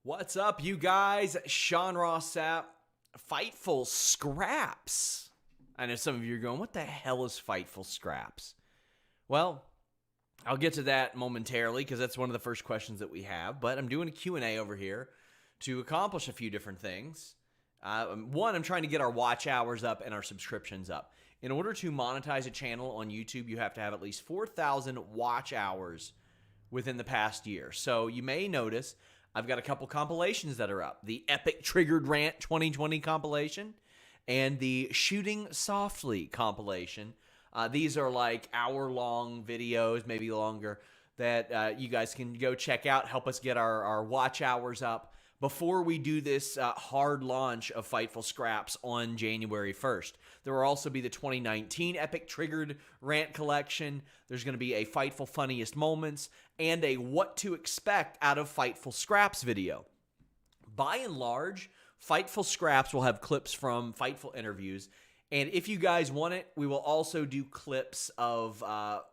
What's up, you guys? Sean Ross Sapp, Fightful Scraps. I know some of you are going, what the hell is Fightful Scraps? Well, I'll get to that momentarily because that's one of the first questions that we have. But I'm doing a Q&A over here to accomplish a few different things. One, I'm trying to get our watch hours up and our subscriptions up. In order to monetize a channel on YouTube, you have to have at least 4,000 watch hours within the past year. So you may notice I've got a couple compilations that are up. The Epic Triggered Rant 2020 compilation and the Shooting Softly compilation. These are like hour-long videos, maybe longer, that you guys can go check out, help us get our watch hours up before we do this hard launch of Fightful Scraps on January 1st. There will also be the 2019 Epic Triggered Rant collection. There's going to be a Fightful Funniest Moments and a What to Expect out of Fightful Scraps video. By and large, Fightful Scraps will have clips from Fightful interviews. And if you guys want it, we will also do clips of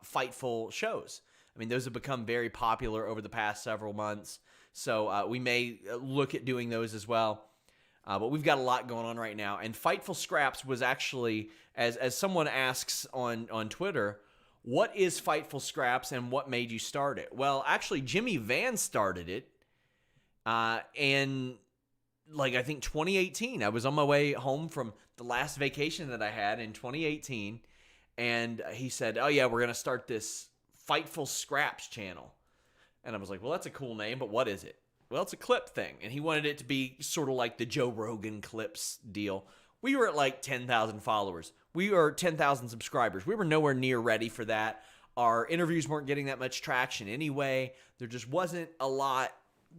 Fightful shows. I mean, those have become very popular over the past several months. So we may look at doing those as well. But we've got a lot going on right now. And Fightful Scraps was actually, as someone asks on Twitter, what is Fightful Scraps and what made you start it? Well, actually, Jimmy Van started it. And I think 2018, I was on my way home from the last vacation that I had in 2018. And he said, oh yeah, we're going to start this Fightful Scraps channel. And I was like, well, that's a cool name, but what is it? Well, it's a clip thing. And he wanted it to be sort of like the Joe Rogan clips deal. We were at like 10,000 followers. We are 10,000 subscribers. We were nowhere near ready for that. Our interviews weren't getting that much traction anyway. There just wasn't a lot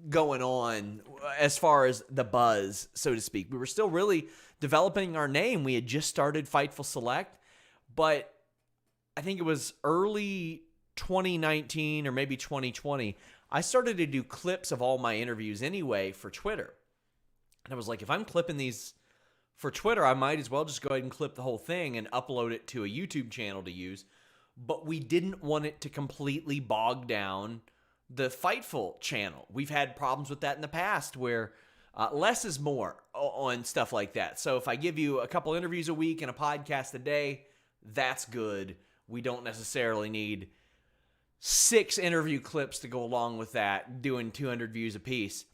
going on as far as the buzz, so to speak. We were still really developing our name. We had just started Fightful Select, but I think it was early 2019 or maybe 2020, I started to do clips of all my interviews anyway for Twitter. And I was like, if I'm clipping these for Twitter, I might as well just go ahead and clip the whole thing and upload it to a YouTube channel to use. But we didn't want it to completely bog down the Fightful channel. We've had problems with that in the past where less is more on stuff like that. So if I give you a couple interviews a week and a podcast a day, that's good. We don't necessarily need 6 interview clips to go along with that, doing 200 views a piece.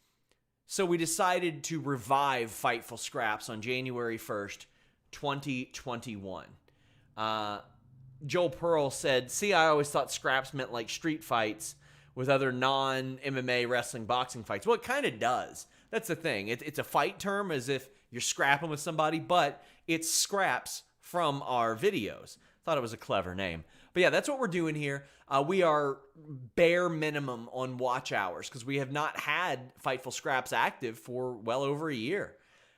So we decided to revive Fightful Scraps on January 1st, 2021. Joel Pearl said, see, I always thought scraps meant like street fights with other non-MMA wrestling boxing fights. Well, it kind of does. That's the thing. It's a fight term as if you're scrapping with somebody, but it's scraps from our videos. Thought it was a clever name. But yeah, that's what we're doing here. We are bare minimum on watch hours because we have not had Fightful Scraps active for well over a year.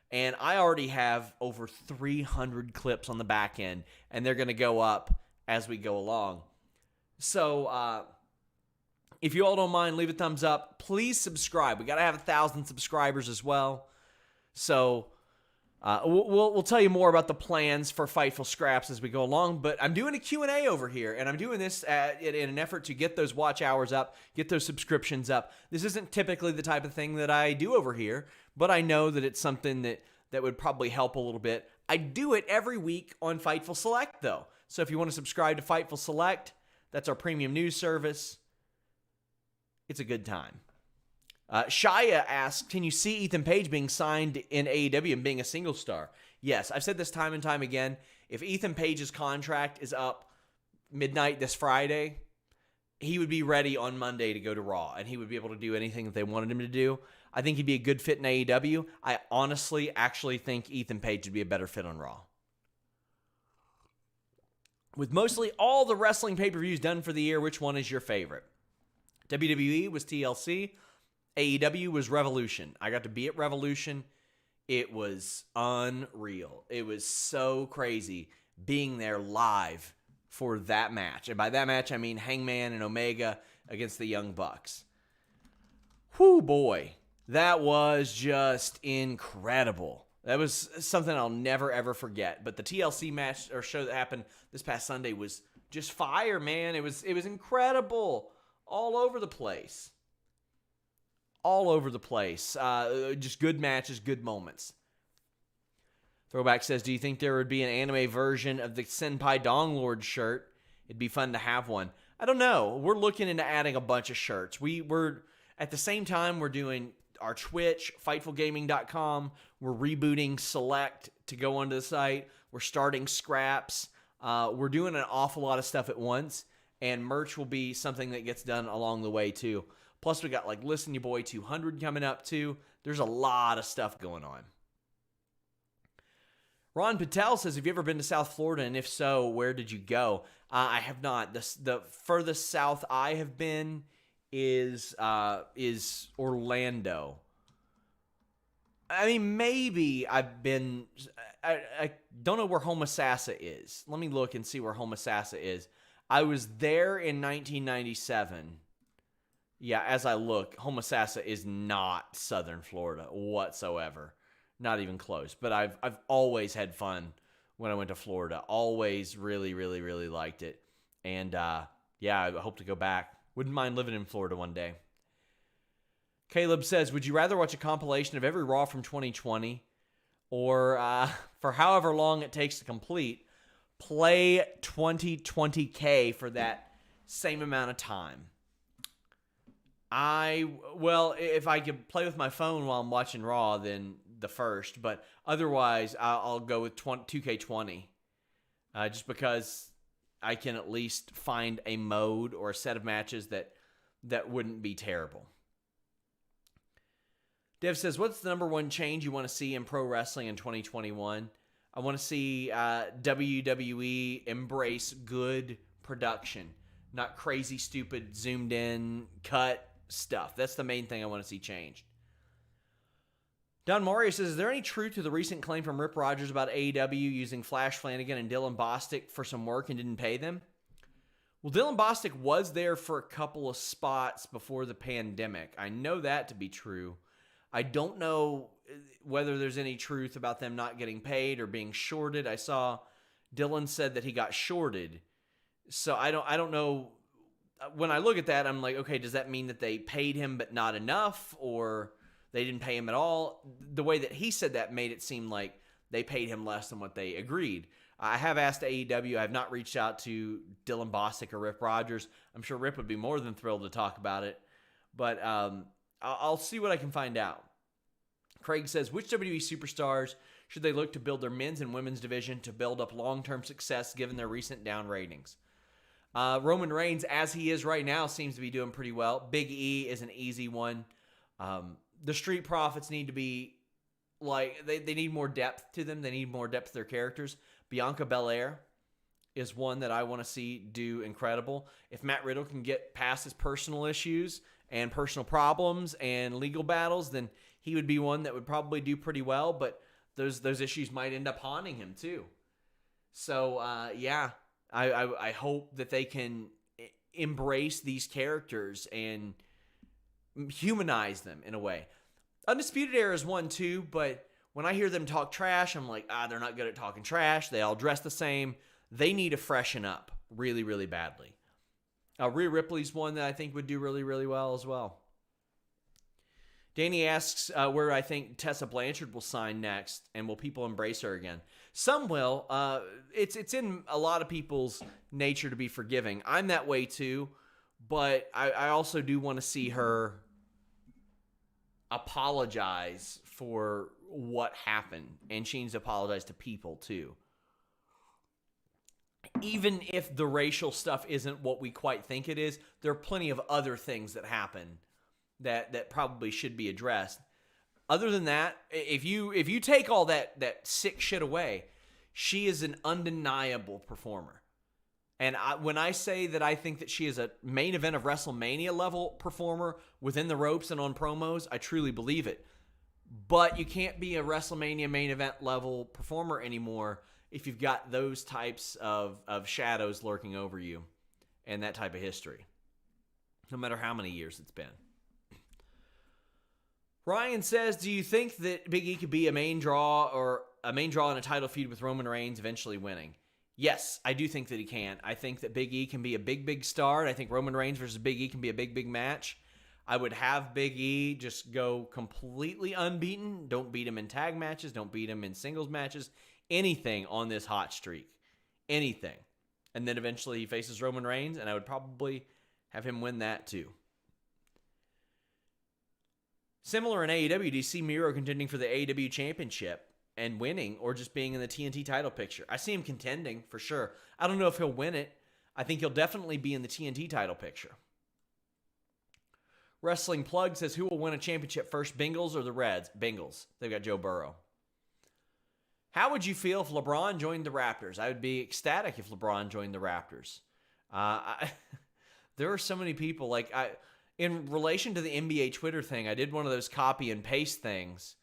And I already have over 300 clips on the back end, and they're going to go up as we go along. So if you all don't mind, leave a thumbs up. Please subscribe. We got to have 1,000 subscribers as well. So we'll tell you more about the plans for Fightful Scraps as we go along, but I'm doing a Q&A over here, and I'm doing this in an effort to get those watch hours up, get those subscriptions up. This isn't typically the type of thing that I do over here, but I know that it's something that would probably help a little bit. I do it every week on Fightful Select, though. So if you want to subscribe to Fightful Select, that's our premium news service. It's a good time. Shia asked, can you see Ethan Page being signed in AEW and being a single star? Yes, I've said this time and time again. If Ethan Page's contract is up midnight this Friday, he would be ready on Monday to go to Raw, and he would be able to do anything that they wanted him to do. I think he'd be a good fit in AEW. I honestly actually think Ethan Page would be a better fit on Raw. With mostly all the wrestling pay-per-views done for the year, which one is your favorite? WWE was TLC. AEW was Revolution. I got to be at Revolution. It was unreal. It was so crazy being there live for that match. And by that match, I mean Hangman and Omega against the Young Bucks. Whew, boy. That was just incredible. That was something I'll never, ever forget. But the TLC match or show that happened this past Sunday was just fire, man. It was incredible. All over the place. all over the place. Just good matches, good moments. Throwback says, do you think there would be an anime version of the Senpai Dong Lord shirt? It'd be fun to have one. I don't know. We're looking into adding a bunch of shirts. We're at the same time, we're doing our Twitch, FightfulGaming.com. We're rebooting Select to go onto the site. We're starting Scraps. We're doing an awful lot of stuff at once, and merch will be something that gets done along the way too. Plus, we got like Listen Your Boy 200 coming up too. There's a lot of stuff going on. Ron Patel says, have you ever been to South Florida? And if so, where did you go? I have not. The furthest south I have been is Orlando. I mean, maybe I've been... I don't know where Homosassa is. Let me look and see where Homosassa is. I was there in 1997. Yeah, as I look, Homosassa is not Southern Florida whatsoever. Not even close. But I've always had fun when I went to Florida. Always really, really, really liked it. And yeah, I hope to go back. Wouldn't mind living in Florida one day. Caleb says, would you rather watch a compilation of every Raw from 2020 or for however long it takes to complete, play 2020K for that same amount of time? Well, if I could play with my phone while I'm watching Raw, then the first. But otherwise, I'll go with 2K20. Just because I can at least find a mode or a set of matches that wouldn't be terrible. Dev says, what's the number one change you want to see in pro wrestling in 2021? I want to see WWE embrace good production, not crazy, stupid, zoomed in, cut stuff. That's the main thing I want to see changed. Don Mario says, is there any truth to the recent claim from Rip Rogers about AEW using Flash Flanagan and Dylan Bostic for some work and didn't pay them? Well, Dylan Bostic was there for a couple of spots before the pandemic. I know that to be true. I don't know whether there's any truth about them not getting paid or being shorted. I saw Dylan said that he got shorted. So I don't know. When I look at that, I'm like, okay, does that mean that they paid him but not enough, or they didn't pay him at all? The way that he said that made it seem like they paid him less than what they agreed. I have asked AEW. I have not reached out to Dylan Bostic or Rip Rogers. I'm sure Rip would be more than thrilled to talk about it. But I'll see what I can find out. Craig says, which WWE superstars should they look to build their men's and women's division to build up long-term success given their recent down ratings? Roman Reigns, as he is right now, seems to be doing pretty well. Big E is an easy one. The Street Profits need to be, like, they need more depth to them. They need more depth to their characters. Bianca Belair is one that I want to see do incredible. If Matt Riddle can get past his personal issues and personal problems and legal battles, then he would be one that would probably do pretty well, but those issues might end up haunting him too. So, yeah, I hope that they can embrace these characters and humanize them in a way. Undisputed Era is one too, but when I hear them talk trash, I'm like, they're not good at talking trash. They all dress the same. They need to freshen up really, really badly. Rhea Ripley's one that I think would do really, really well as well. Danny asks where I think Tessa Blanchard will sign next, and will people embrace her again? Some will. It's in a lot of people's nature to be forgiving. I'm that way too, but I also do want to see her apologize for what happened, and she needs to apologize to people too. Even if the racial stuff isn't what we quite think it is, there are plenty of other things that happen that probably should be addressed. Other than that, if you take all that sick shit away, she is an undeniable performer. And when I say that I think that she is a main event of WrestleMania level performer within the ropes and on promos, I truly believe it. But you can't be a WrestleMania main event level performer anymore if you've got those types of shadows lurking over you and that type of history, no matter how many years it's been. Ryan says, do you think that Big E could be a main draw in a title feud with Roman Reigns eventually winning? Yes, I do think that he can. I think that Big E can be a big, big star, and I think Roman Reigns versus Big E can be a big, big match. I would have Big E just go completely unbeaten. Don't beat him in tag matches. Don't beat him in singles matches. Anything on this hot streak. Anything. And then eventually he faces Roman Reigns, and I would probably have him win that too. Similar in AEW, do you see Miro contending for the AEW Championship and winning, or just being in the TNT title picture? I see him contending for sure. I don't know if he'll win it. I think he'll definitely be in the TNT title picture. Wrestling Plug says, who will win a championship first, Bengals or the Reds? Bengals. They've got Joe Burrow. How would you feel if LeBron joined the Raptors? I would be ecstatic if LeBron joined the Raptors. There are so many people, in relation to the NBA Twitter thing, I did one of those copy and paste things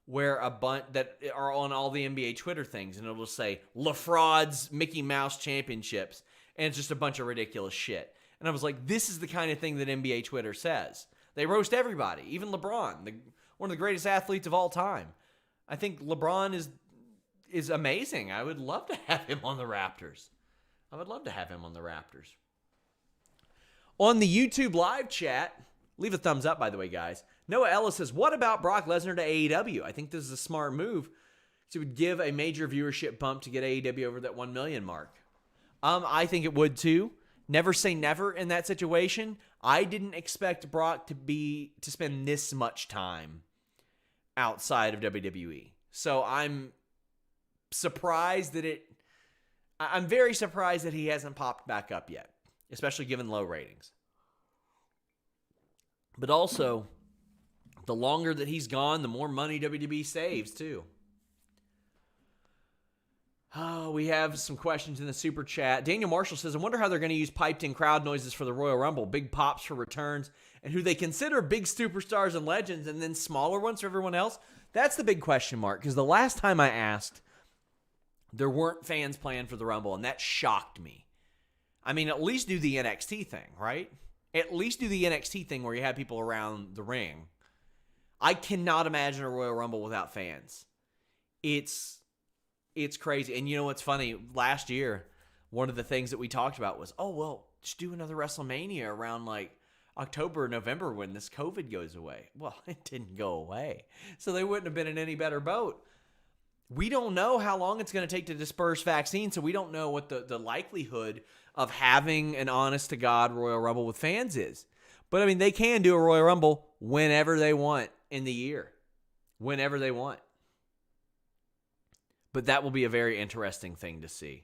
where a bunch that are on all the NBA Twitter things, and it'll say LaFraud's Mickey Mouse Championships, and it's just a bunch of ridiculous shit. And I was like, this is the kind of thing that NBA Twitter says. They roast everybody, even LeBron, one of the greatest athletes of all time. I think LeBron is amazing. I would love to have him on the Raptors. On the YouTube live chat, leave a thumbs up, by the way, guys. Noah Ellis says, what about Brock Lesnar to AEW? I think this is a smart move. It would give a major viewership bump to get AEW over that 1 million mark. I think it would too. Never say never in that situation. I didn't expect Brock to spend this much time outside of WWE. So I'm very surprised that he hasn't popped back up yet, especially given low ratings. But also, the longer that he's gone, the more money WWE saves too. Oh, we have some questions in the super chat. Daniel Marshall says, I wonder how they're going to use piped-in crowd noises for the Royal Rumble. Big pops for returns, and who they consider big superstars and legends, and then smaller ones for everyone else. That's the big question mark, because the last time I asked, there weren't fans playing for the Rumble, and that shocked me. I mean, at least do the NXT thing, right? At least do the NXT thing where you have people around the ring. I cannot imagine a Royal Rumble without fans. It's crazy. And you know what's funny? Last year, one of the things that we talked about was, just do another WrestleMania around October or November when this COVID goes away. Well, it didn't go away. So they wouldn't have been in any better boat. We don't know how long it's going to take to disperse vaccines, so we don't know what the likelihood of having an honest-to-God Royal Rumble with fans is. But, I mean, they can do a Royal Rumble whenever they want in the year. Whenever they want. But that will be a very interesting thing to see.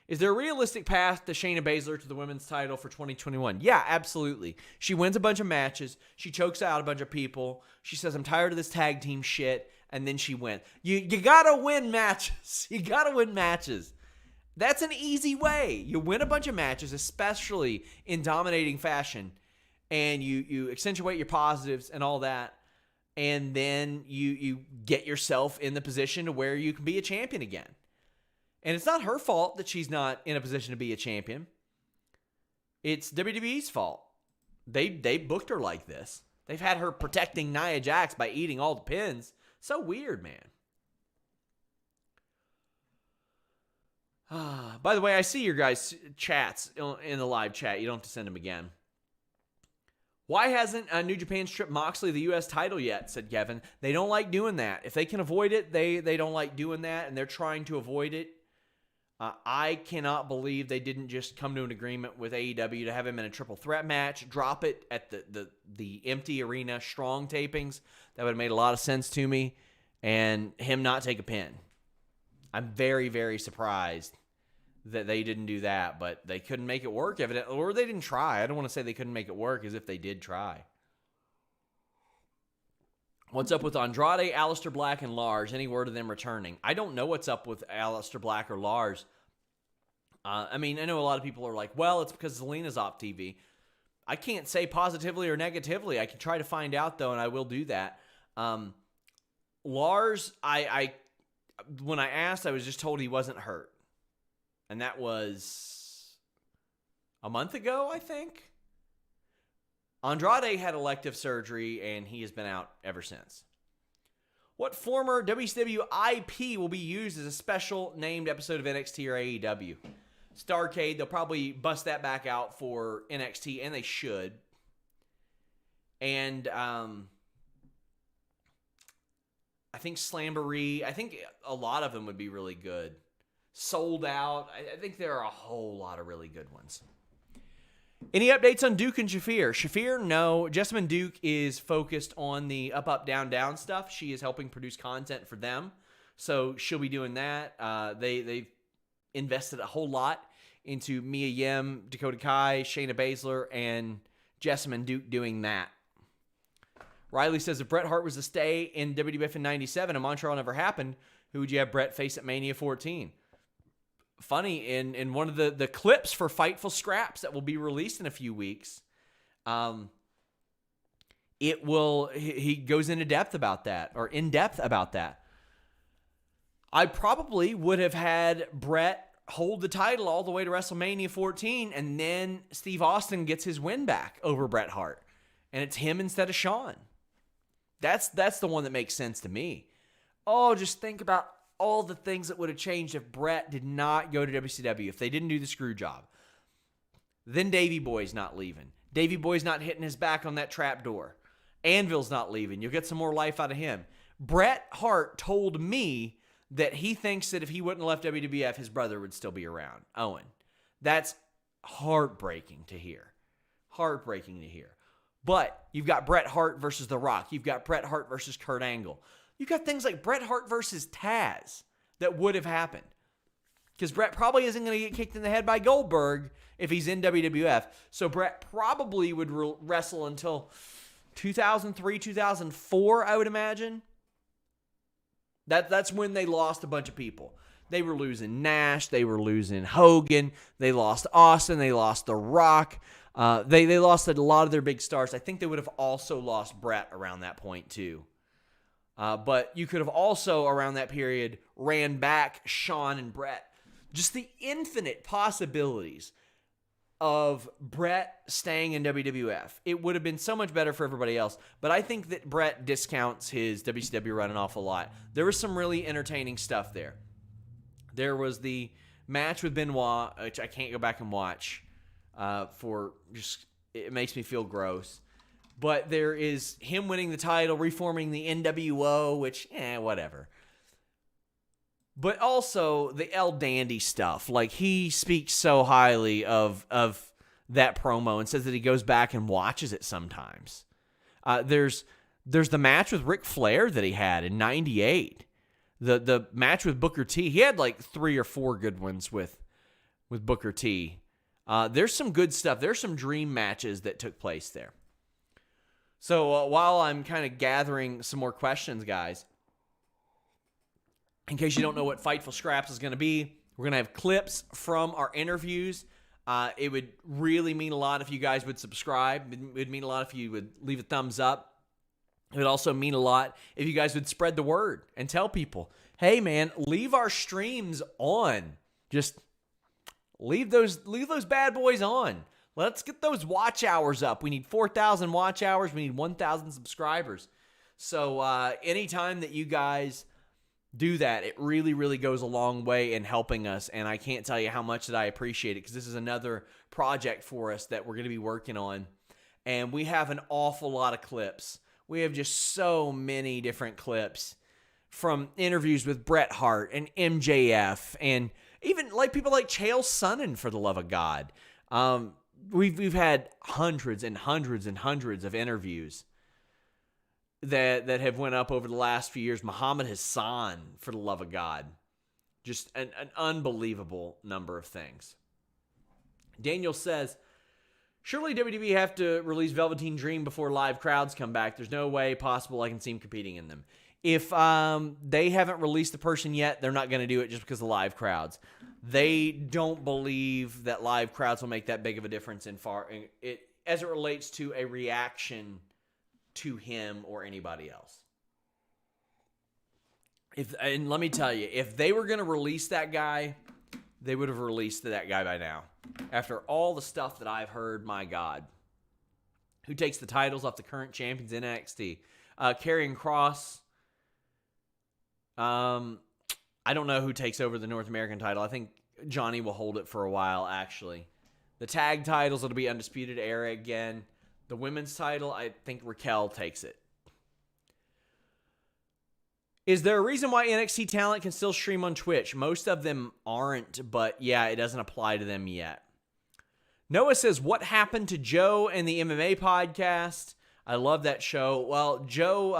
Is there a realistic path to Shayna Baszler to the women's title for 2021? Yeah, absolutely. She wins a bunch of matches. She chokes out a bunch of people. She says, I'm tired of this tag team shit. And then she wins. You got to win matches. You got to win matches. That's an easy way. You win a bunch of matches, especially in dominating fashion. And you accentuate your positives and all that. And then you get yourself in the position to where you can be a champion again. And it's not her fault that she's not in a position to be a champion. It's WWE's fault. They booked her like this. They've had her protecting Nia Jax by eating all the pins. So weird, man. By the way, I see your guys' chats in the live chat. You don't have to send them again. Why hasn't New Japan stripped Moxley the U.S. title yet, said Kevin. They don't like doing that. If they can avoid it, they don't like doing that, and they're trying to avoid it. I cannot believe they didn't just come to an agreement with AEW to have him in a triple threat match, drop it at the empty arena strong tapings. That would have made a lot of sense to me, and him not take a pin. I'm very, very surprised that they didn't do that, but they couldn't make it work, evidently, or they didn't try. I don't want to say they couldn't make it work as if they did try. What's up with Andrade, Aleister Black, and Lars? Any word of them returning? I don't know what's up with Aleister Black or Lars. I mean, I know a lot of people are like, well, it's because Zelina's off TV. I can't say positively or negatively. I can try to find out, though, and I will do that. Lars, when I asked, I was just told he wasn't hurt. And that was a month ago, I think. Andrade had elective surgery, and he has been out ever since. What former WCW IP will be used as a special named episode of NXT or AEW? Starrcade, they'll probably bust that back out for NXT, and they should. And I think Slamboree, I think a lot of them would be really good. Sold Out, I think there are a whole lot of really good ones. Any updates on Duke and Shafir? Shafir, no. Jessamine Duke is focused on the up, up, down, down stuff. She is helping produce content for them. So she'll be doing that. They've invested a whole lot into Mia Yim, Dakota Kai, Shayna Baszler, and Jessamine Duke doing that. Riley says, if Bret Hart was to stay in WWF in 97 and Montreal never happened, who would you have Bret face at Mania 14? Funny, in one of the clips for Fightful Scraps that will be released in a few weeks, he goes into depth about that, or in depth about that. I probably would have had Bret hold the title all the way to WrestleMania 14, and then Steve Austin gets his win back over Bret Hart, and it's him instead of Shawn. That's the one that makes sense to me. Oh, just think about all the things that would have changed if Bret did not go to WCW, if they didn't do the screw job. Then Davey Boy's not leaving. Davey Boy's not hitting his back on that trap door. Anvil's not leaving. You'll get some more life out of him. Bret Hart told me that he thinks that if he wouldn't have left WWF, his brother would still be around, Owen. That's heartbreaking to hear. Heartbreaking to hear. But you've got Bret Hart versus The Rock. You've got Bret Hart versus Kurt Angle. You've got things like Bret Hart versus Taz that would have happened. Because Bret probably isn't going to get kicked in the head by Goldberg if he's in WWF. So Bret probably would wrestle until 2003, 2004, I would imagine. That's when they lost a bunch of people. They were losing Nash. They were losing Hogan. They lost Austin. They lost The Rock. They lost a lot of their big stars. I think they would have also lost Bret around that point too. But you could have also, around that period, ran back Shawn and Bret. Just the infinite possibilities of Bret staying in WWF. It would have been so much better for everybody else. But I think that Bret discounts his WCW run an awful lot. There was some really entertaining stuff there. There was the match with Benoit, which I can't go back and watch it makes me feel gross. But there is him winning the title, reforming the NWO, which, whatever. But also the El Dandy stuff. Like, he speaks so highly of that promo and says that he goes back and watches it sometimes. There's the match with Ric Flair that he had in 98. The match with Booker T. He had like 3 or 4 good ones with Booker T. There's some good stuff. There's some dream matches that took place there. So while I'm kind of gathering some more questions, guys, in case you don't know what Fightful Scraps is going to be, we're going to have clips from our interviews. It would really mean a lot if you guys would subscribe. It would mean a lot if you would leave a thumbs up. It would also mean a lot if you guys would spread the word and tell people, hey, man, leave our streams on. Just leave those bad boys on. Let's get those watch hours up. We need 4,000 watch hours. We need 1,000 subscribers. So anytime that you guys do that, it really, really goes a long way in helping us. And I can't tell you how much that I appreciate it, because this is another project for us that we're going to be working on. And we have an awful lot of clips. We have just so many different clips from interviews with Bret Hart and MJF, and even like people like Chael Sonnen, for the love of God. We've had hundreds and hundreds and hundreds of interviews that have went up over the last few years. Muhammad Hassan, for the love of God. Just an unbelievable number of things. Daniel says, surely WWE have to release Velveteen Dream before live crowds come back. There's no way possible I can see him competing in them. If they haven't released the person yet, they're not going to do it just because of live crowds. They don't believe that live crowds will make that big of a difference as it relates to a reaction to him or anybody else. And let me tell you, if they were going to release that guy, they would have released that guy by now. After all the stuff that I've heard, my God. Who takes the titles off the current champions in NXT? Karrion Kross. I don't know who takes over the North American title. I think Johnny will hold it for a while, actually. The tag titles, it'll be Undisputed Era again. The women's title, I think Raquel takes it. Is there a reason why NXT talent can still stream on Twitch? Most of them aren't, but yeah, it doesn't apply to them yet. Noah says, what happened to Joe and the MMA podcast? I love that show. Well, Joe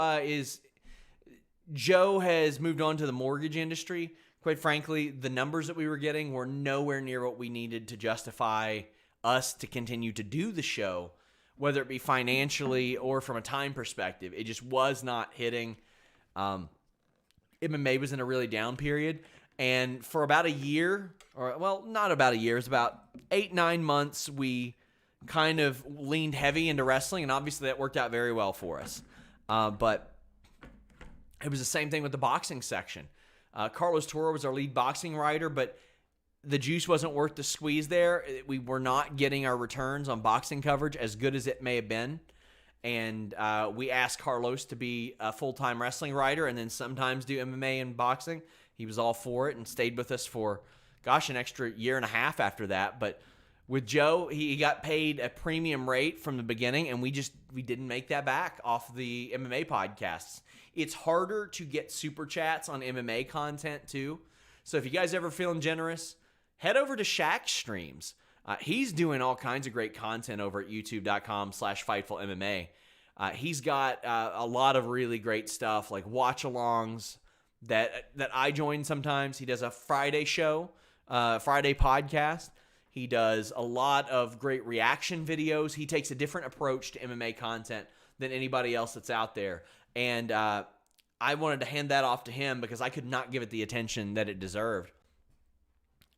has moved on to the mortgage industry. Quite frankly, the numbers that we were getting were nowhere near what we needed to justify us to continue to do the show, whether it be financially or from a time perspective. It just was not hitting. MMA was in a really down period. And for about a year, or well, not about a year, it was about 8-9 months, we kind of leaned heavy into wrestling, and obviously that worked out very well for us. But it was the same thing with the boxing section. Carlos Toro was our lead boxing writer, but the juice wasn't worth the squeeze there. We were not getting our returns on boxing coverage as good as it may have been. And we asked Carlos to be a full-time wrestling writer and then sometimes do MMA and boxing. He was all for it and stayed with us for, an extra year and a half after that. But with Joe, he got paid a premium rate from the beginning, and we didn't make that back off the MMA podcasts. It's harder to get super chats on MMA content too. So if you guys ever feeling generous, head over to Shaq Streams. He's doing all kinds of great content over at youtube.com/FightfulMMA. He's got a lot of really great stuff like watch-alongs that I join sometimes. He does a Friday show, Friday podcast. He does a lot of great reaction videos. He takes a different approach to MMA content than anybody else that's out there. And I wanted to hand that off to him because I could not give it the attention that it deserved.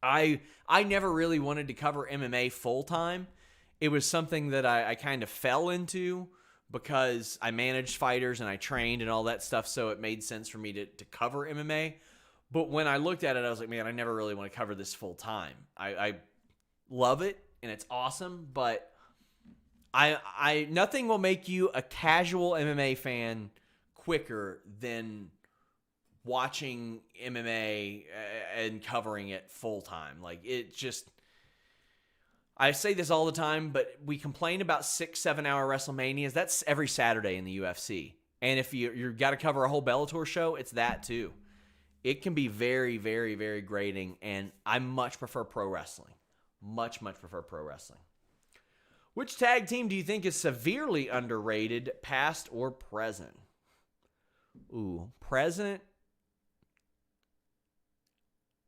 I never really wanted to cover MMA full-time. It was something that I kind of fell into because I managed fighters and I trained and all that stuff, so it made sense for me to cover MMA. But when I looked at it, I was like, man, I never really want to cover this full-time. I love it, and it's awesome, but I nothing will make you a casual MMA fan quicker than watching MMA and covering it full time. Like, it just, I say this all the time, but we complain about 6-7 hour WrestleManias. That's every Saturday in the UFC. And if you've got to cover a whole Bellator show, it's that too. It can be very, very, very grating, and I much prefer pro wrestling. Much, much prefer pro wrestling. Which tag team do you think is severely underrated, past or present? Ooh, present?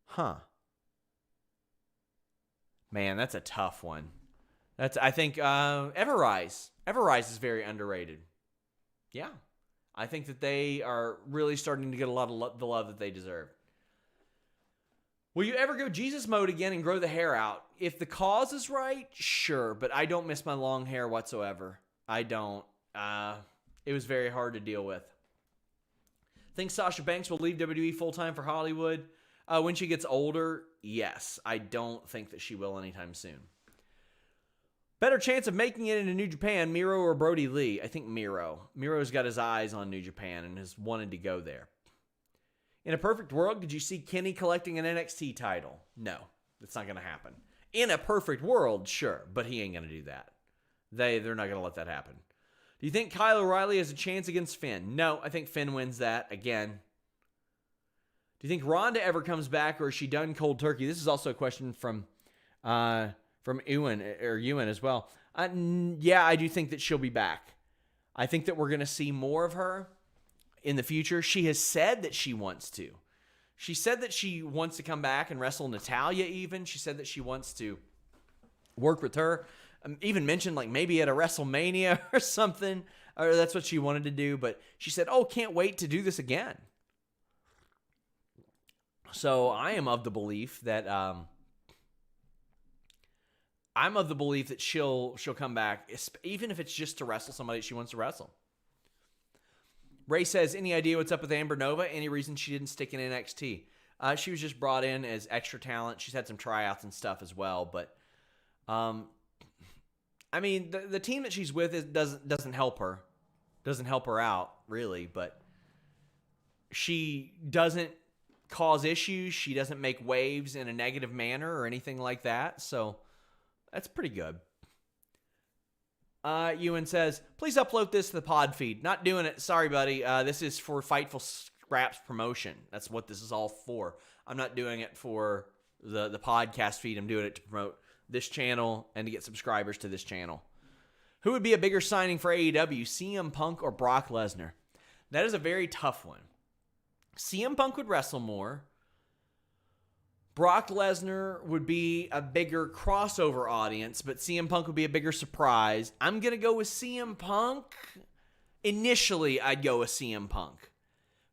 Huh. Man, that's a tough one. I think Everrise. Everrise is very underrated. Yeah. I think that they are really starting to get a lot of the love that they deserve. Will you ever go Jesus mode again and grow the hair out? If the cause is right, sure, but I don't miss my long hair whatsoever. I don't. It was very hard to deal with. Think Sasha Banks will leave WWE full-time for Hollywood? When she gets older, yes. I don't think that she will anytime soon. Better chance of making it into New Japan, Miro or Brody Lee? I think Miro. Miro's got his eyes on New Japan and has wanted to go there. In a perfect world, could you see Kenny collecting an NXT title? No, that's not going to happen. In a perfect world, sure, but he ain't going to do that. They're not going to let that happen. Do you think Kyle O'Reilly has a chance against Finn? No, I think Finn wins that again. Do you think Ronda ever comes back, or is she done cold turkey? This is also a question from Ewan as well. Yeah, I do think that she'll be back. I think that we're going to see more of her in the future. She has said that she wants to. She said that she wants to come back and wrestle Natalya even. She said that she wants to work with her. Even mentioned like maybe at a WrestleMania or something. Or that's what she wanted to do. But she said, can't wait to do this again. So I am of the belief that she'll come back, even if it's just to wrestle somebody she wants to wrestle. Ray says, any idea what's up with Amber Nova? Any reason she didn't stick in NXT? She was just brought in as extra talent. She's had some tryouts and stuff as well. But, I mean, the team that she's with doesn't help her. Doesn't help her out, really. But she doesn't cause issues. She doesn't make waves in a negative manner or anything like that. So that's pretty good. Ewan says, please upload this to the pod feed. Not doing it. Sorry, buddy. This is for Fightful Scraps promotion. That's what this is all for. I'm not doing it for the podcast feed. I'm doing it to promote this channel and to get subscribers to this channel. Who would be a bigger signing for AEW, CM Punk or Brock Lesnar? That is a very tough one. CM Punk would wrestle more. Brock Lesnar would be a bigger crossover audience, but CM Punk would be a bigger surprise. I'm going to go with CM Punk. Initially, I'd go with CM Punk.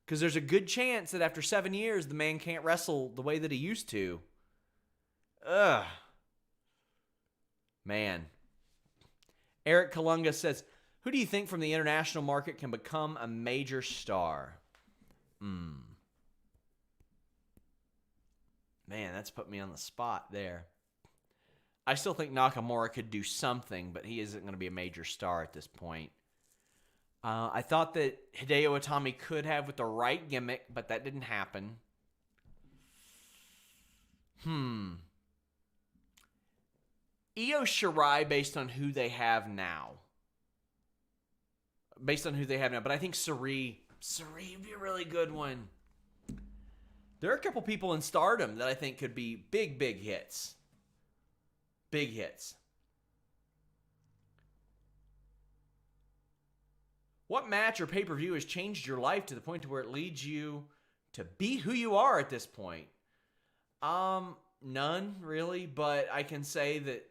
Because there's a good chance that after 7 years, the man can't wrestle the way that he used to. Ugh. Man. Eric Kalunga says, who do you think from the international market can become a major star? Man, that's put me on the spot there. I still think Nakamura could do something, but he isn't going to be a major star at this point. I thought that Hideo Itami could have with the right gimmick, but that didn't happen. Io Shirai based on who they have now. But I think Sari would be a really good one. There are a couple people in Stardom that I think could be big hits. Big hits. What match or pay-per-view has changed your life to the point to where it leads you to be who you are at this point? None, really, but I can say that...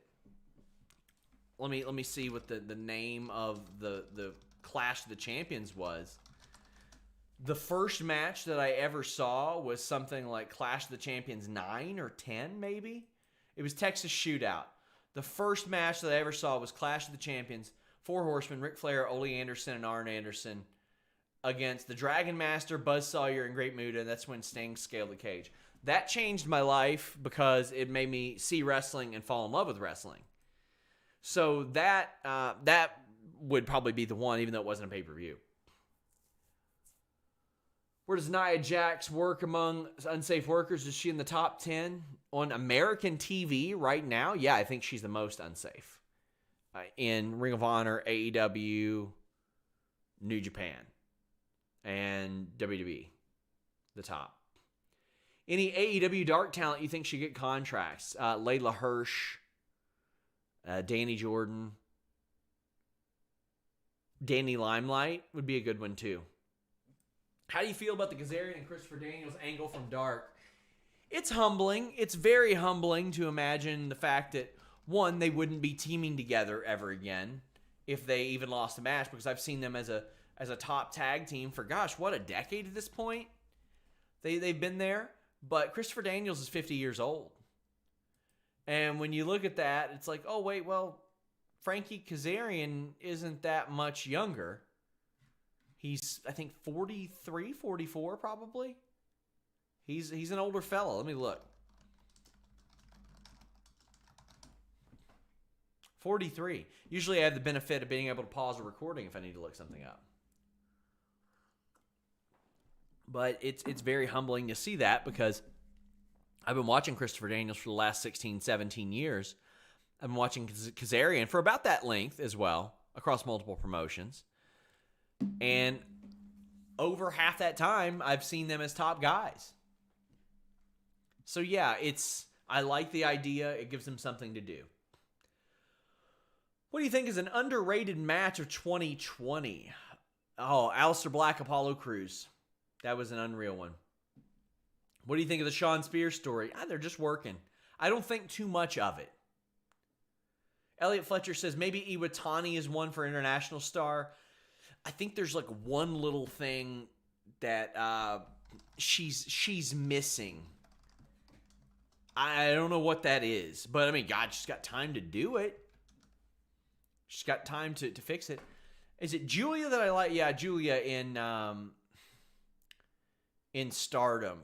Let me see what the name of the Clash of the Champions was. The first match that I ever saw was something like Clash of the Champions 9 or 10, maybe? It was Texas Shootout. The first match that I ever saw was Clash of the Champions, 4 Horsemen, Ric Flair, Ole Anderson, and Arn Anderson against the Dragon Master, Buzz Sawyer, and Great Muta, and that's when Sting scaled the cage. That changed my life because it made me see wrestling and fall in love with wrestling. So that would probably be the one, even though it wasn't a pay-per-view. Where does Nia Jax work among unsafe workers? Is she in the top 10 on American TV right now? Yeah, I think she's the most unsafe. In Ring of Honor, AEW, New Japan, and WWE, the top. Any AEW dark talent you think should get contracts? Layla Hirsch, Danny Jordan, Danny Limelight would be a good one too. How do you feel about the Kazarian and Christopher Daniels angle from Dark? It's humbling. It's very humbling to imagine the fact that, one, they wouldn't be teaming together ever again if they even lost a match, because I've seen them as a top tag team for, gosh, what, a decade at this point? They've been there. But Christopher Daniels is 50 years old. And when you look at that, it's like, oh, wait, well, Frankie Kazarian isn't that much younger. He's, I think, 43, 44 probably. He's an older fellow. Let me look. 43. Usually I have the benefit of being able to pause a recording if I need to look something up. But it's very humbling to see that, because I've been watching Christopher Daniels for the last 16, 17 years. I've been watching Kazarian for about that length as well, across multiple promotions. And over half that time, I've seen them as top guys. So yeah, I like the idea. It gives them something to do. What do you think is an underrated match of 2020? Oh, Aleister Black, Apollo Crews. That was an unreal one. What do you think of the Shawn Spears story? They're just working. I don't think too much of it. Elliot Fletcher says maybe Iwatani is one for international star. I think there's like one little thing that she's missing. I don't know what that is, but I mean, God, she's got time to do it. She's got time to fix it. Is it Julia that I like? Yeah, Julia in Stardom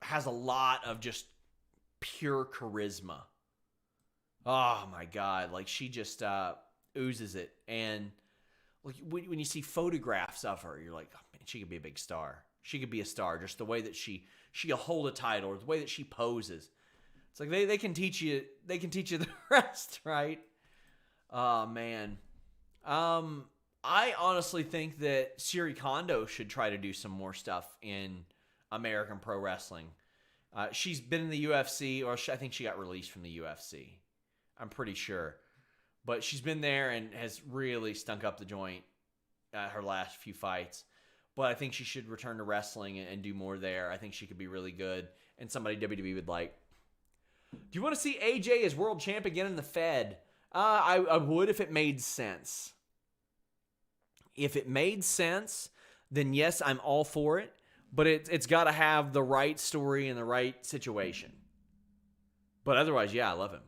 has a lot of just pure charisma. Oh my God, like she just oozes it. And like when you see photographs of her, you're like, oh man, she could be a big star. She could be a star. Just the way that she'll hold a title, or the way that she poses. It's like they can teach you the rest, right? Oh man, I honestly think that Siri Kondo should try to do some more stuff in American Pro Wrestling. She's been in the UFC, or I think she got released from the UFC. I'm pretty sure. But she's been there and has really stunk up the joint her last few fights. But I think she should return to wrestling and do more there. I think she could be really good and somebody WWE would like. Do you want to see AJ as world champ again in the Fed? I would if it made sense. If it made sense, then yes, I'm all for it. But it's got to have the right story and the right situation. But otherwise, yeah, I love him.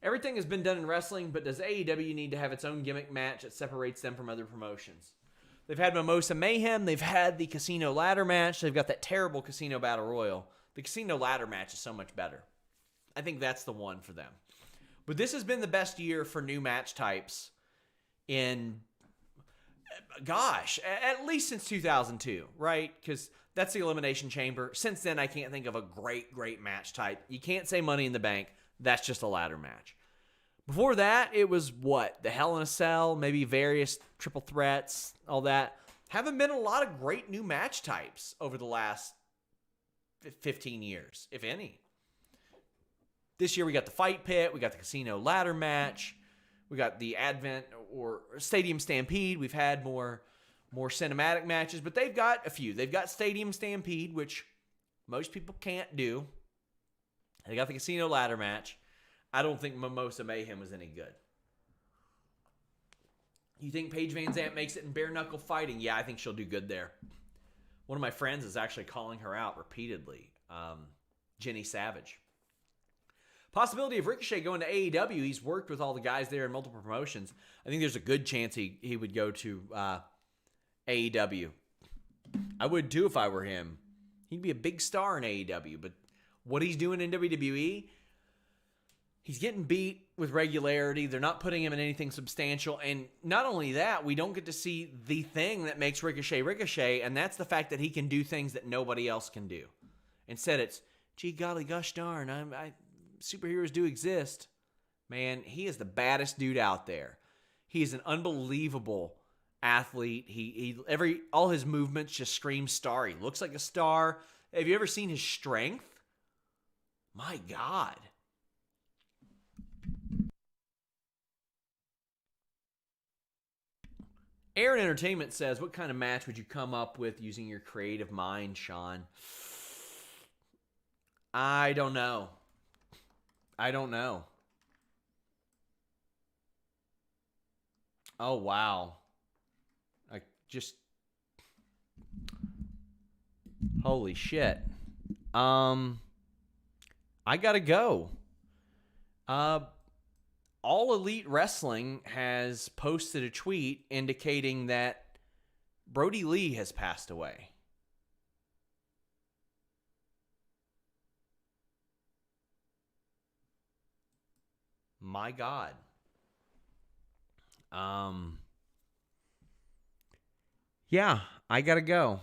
Everything has been done in wrestling, but does AEW need to have its own gimmick match that separates them from other promotions? They've had Mimosa Mayhem. They've had the Casino Ladder match. They've got that terrible Casino Battle Royal. The Casino Ladder match is so much better. I think that's the one for them. But this has been the best year for new match types in, gosh, at least since 2002, right? Because that's the Elimination Chamber. Since then, I can't think of a great match type. You can't say Money in the Bank. That's just a ladder match. Before that, it was what? The Hell in a Cell, maybe various triple threats, all that. Haven't been a lot of great new match types over the last 15 years, if any. This year we got the Fight Pit, we got the Casino Ladder match, we got the Advent or Stadium Stampede. We've had more cinematic matches, but they've got a few. They've got Stadium Stampede, which most people can't do. They got the Casino Ladder match. I don't think Mimosa Mayhem was any good. You think Paige Van Zandt makes it in bare knuckle fighting? Yeah, I think she'll do good there. One of my friends is actually calling her out repeatedly. Jenny Savage. Possibility of Ricochet going to AEW. He's worked with all the guys there in multiple promotions. I think there's a good chance he would go to AEW. I would too if I were him. He'd be a big star in AEW, but what he's doing in WWE, he's getting beat with regularity. They're not putting him in anything substantial. And not only that, we don't get to see the thing that makes Ricochet, and that's the fact that he can do things that nobody else can do. Instead, it's, gee golly gosh darn, superheroes do exist. Man, he is the baddest dude out there. He is an unbelievable athlete. All his movements just scream star. He looks like a star. Have you ever seen his strength? My God. Aaron Entertainment says, what kind of match would you come up with using your creative mind, Sean? I don't know. Oh, wow. Holy shit. I gotta go. All Elite Wrestling has posted a tweet indicating that Brody Lee has passed away. My God. Yeah, I gotta go.